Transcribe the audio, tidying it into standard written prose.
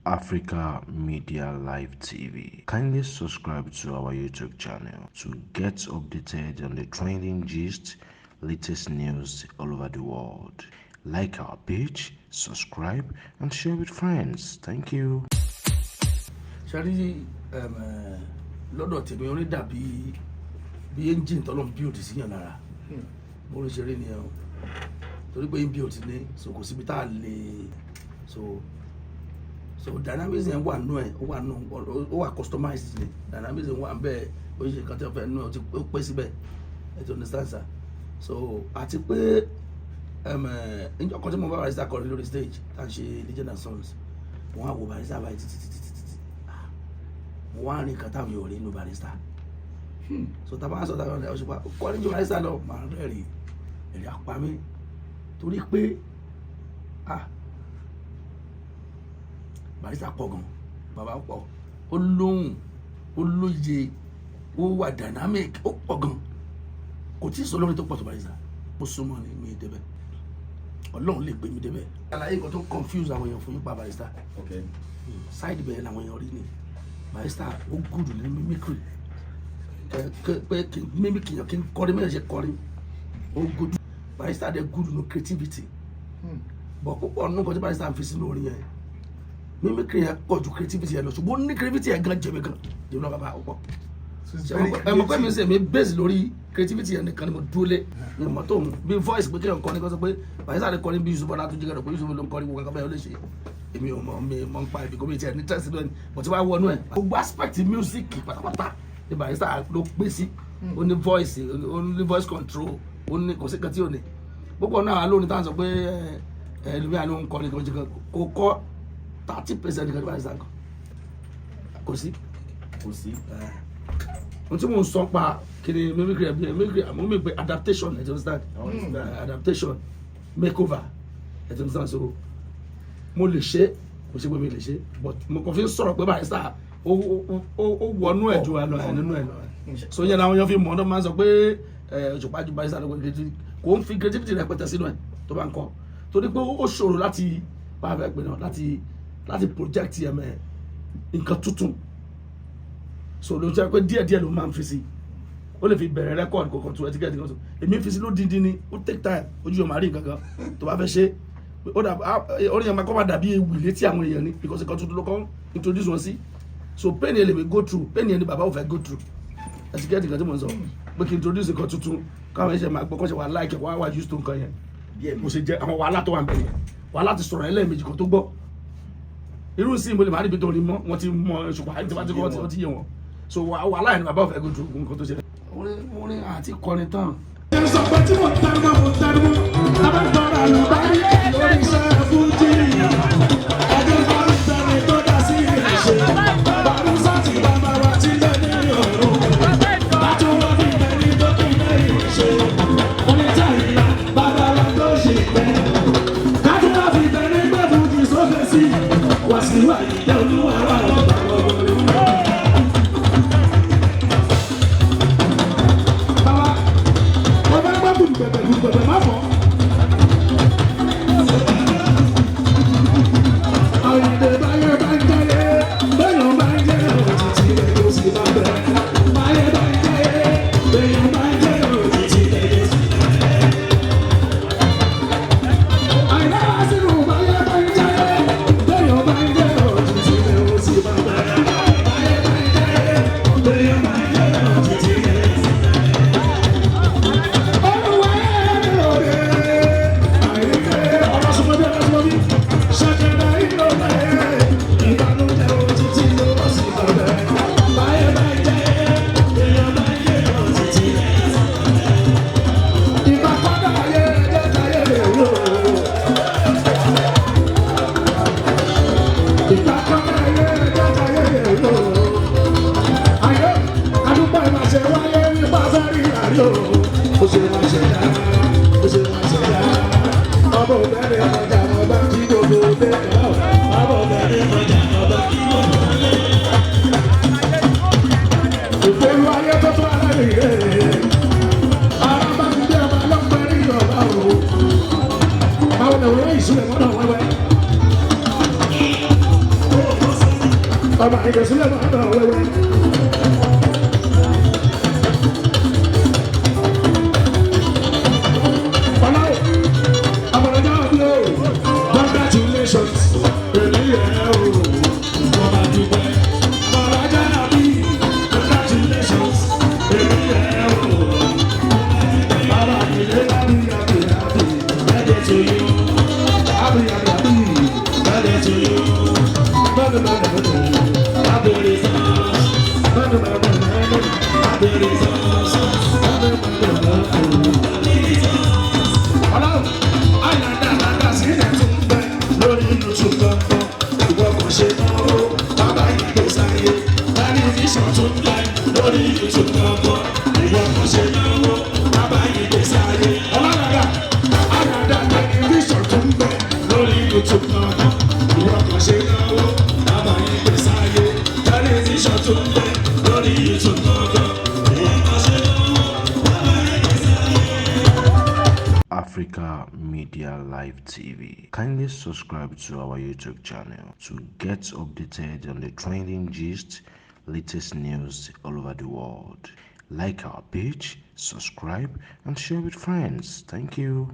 Africa Media Live TV. Kindly subscribe to our YouTube channel to get updated on the trending gist, latest news all over the world. Like our page, subscribe, and share with friends. Thank you. Shari, lọ́dọ̀ tèmi orin dàbí bí engine tọ́lọ́ build sí yàn lára bó ló ṣe rí ni ẹ̀ o torí pé build ní so kò síbi tá a lè so dynamism wà nù ẹ̀ ó wà customized ni dynamism wà bẹ́ẹ̀ ó ṣe nǹkan tí wọ́n fẹ́ nù ẹ̀ ó pé síbẹ̀ ẹ̀ tó understand sir so àti pé ìjọ kan tí mo bá Barister kọrin lórí stage tá à ń ṣe Legend and Sons wọ́n á wo Barister báyìí títí mo wá rìn kan táwọn yóò rí inú Barister so tá a bá sọ táwọn ọ̀dà Òṣùpá kọrin ju Barister lọ màá rẹ́rìn ẹ̀rí apá mi torí pé Barister pọ̀ gan bàbá pọ̀ ó lóhùn ó lóye ó wà dynamic ó pọ̀ gan kò tí ì sọ lórí tó pọ̀ tó Barister ó súnmọ́ ní mi débẹ̀ Ọlọ́run lè gbé mi débẹ̀. àlàyé kan tó confuse àwọn èèyàn fún yín pa Barister side bẹ́ẹ̀ làwọn èèyàn rí ni Barister ó gùdù ní mimicry pé mimicry yàn kí n kọrin mẹ́rin ṣe kọrin ó gùdù Barister dẹ̀ gùdù ní creativity bọ̀ púpọ̀ nínú kan tí Barister ń fi sínú orin yẹn mimicry yẹn pọ̀ ju creativity yẹn lọ ṣùgbọ́n ó ní creativity yẹn gan jẹ̀mí gan jẹ̀mí náà bàbá ọ̀pọ̀ ẹ̀mọ̀ pé mi sè mi base lórí creativity yẹn nìkan ni mo dúró lé ní ọmọ tó ń bí voice pé kéèyàn kọrin kan sọ pé Barister lè kọrin bí Yusufu náà tó jí kẹrọ pé Yusufu ló ń kọrin gbogbo kankan bẹ́ẹ̀ ó lè ṣe èmi ò mọ̀ mi mọ̀ ń pa ibi kò mi tiẹ̀ ní tẹ́sí lónìí bó ti wá wọnú ẹ̀ gbogbo aspect music pátápátá ní Barister ló pé sí ó ní voice control ó ní kò sí kan tí ò ní gbogbo náà lónìí táwọn sọ pé ẹlòmíà ló ń kọrin kan jẹ́ kó kọ́ 30% nìkan ní Barister kan kò sí ohun tí mo ń sọ pa kiri mimicry àmọ́ mi pe adaptation ẹ̀ ti understand adaptation makeover ẹ̀ ti understand so mo lè ṣe mo ṣe pé mi lè ṣe but mo kàn fi ń sọ̀rọ̀ pé Barister ó wọnú ẹ̀ ju àlọ́ ẹ̀ nínú ẹ̀ lọ so yẹn làwọn èèyàn fi mọ̀ ọ́n máa ń sọ pé Òṣùpá ju Barister lọ creativity kò ń fi creativity rẹpẹtẹ sínú ẹ̀ tó bá ń kọ́ torí pé ó ṣòro láti bá a fẹ́ pè náà láti project nǹkan tuntun so ló jẹ́ pé díẹ̀díẹ̀ ló máa ń fi sí ó lè fi bẹ̀rẹ̀ rẹ́kọ̀dì kọ̀ọ̀kan tó ẹtíkẹ́tì kan tó èmi fi sí ló dídí ni ó take time ojú yóò máa rí nǹkan kan tó bá fẹ́ ṣe orin yẹn máa kọ́ máa dàbí ewì létí àwọn èèyàn ni because nǹkan tuntun ló kọ́ introduce wọn sí so pain yẹn lè mi go through pain yẹn ni bàbá ò fẹ́ go through ẹtíkẹ́tì kan tí mo ń sọ pé kí n introduce nǹkan tuntun káwọn ẹ̀ṣẹ̀ máa gbọ́ kọ́ṣẹ́ wà láìkẹ́ wà wá used to nǹkan yẹn mo ṣe jẹ́ àwọn wàhálà tó wà ń bẹ̀ yẹn wàhálà ti sọ̀rọ̀ ẹlẹ́ẹ̀mejì kan tó gbọ́ irú sí mo lè má rí ibi tó rí mọ́ wọ́n ti mọ Òṣùpá tí wọ́n ti yé wọn so wàhálà yẹn ni bàbá ò fẹ́ go through nǹkan tó ṣe orin àti kọrin tán. sọ pé tí mo tẹnu abẹ́tọ̀rọ̀ àlùbárí lórí iṣẹ́ Fuji ẹjọ́ bá ń tẹ̀lé tó dá sí ìrìnṣẹ́ Barister ti bàbá wa tí lé ní ọ̀run láti wọ́n fi tẹ̀lé tó kí lẹ́yìn ìṣe onítàyíyá bàbá wa tó ṣe pẹ́ láti wọ́n fi tẹ̀lé gbé Fuji sókè sí Wasiu Ayinde olúwa wà lọ́gbà gbogbo bẹ̀bẹ̀ má fọ́. Ayinde báyé bá ń jẹ́yé, bẹ́yàn bá ń jẹ́ òtítì rẹ̀ yóò sì máa bẹ̀rẹ̀. Báyé bá ń jẹ́yé, bẹ́yàn bá ń jẹ́ òtítì rẹ̀ yóò sì máa bẹ̀rẹ̀. Àìná àsìkò báyé bá ń jẹ́yé, bẹ́yàn bá ń jẹ́ òtítì rẹ̀ yóò sì ọmọ ìdẹ̀sílẹ̀ máa nà wẹ́wẹ́. Ọlọ́wọ́ ọmọdé bí o congratulations èmi yẹ o ọmọ àdúgbò ọmọdé bí congratulations èmi yẹ o bàbá ìdílé lábí àbí àbí birthday to you àbí àbí àbí birthday to you. Africa Media Live TV. Kindly subscribe to our YouTube channel to get updated on the trending gist, latest news all over the world. Like our page, subscribe, and share with friends. Thank you.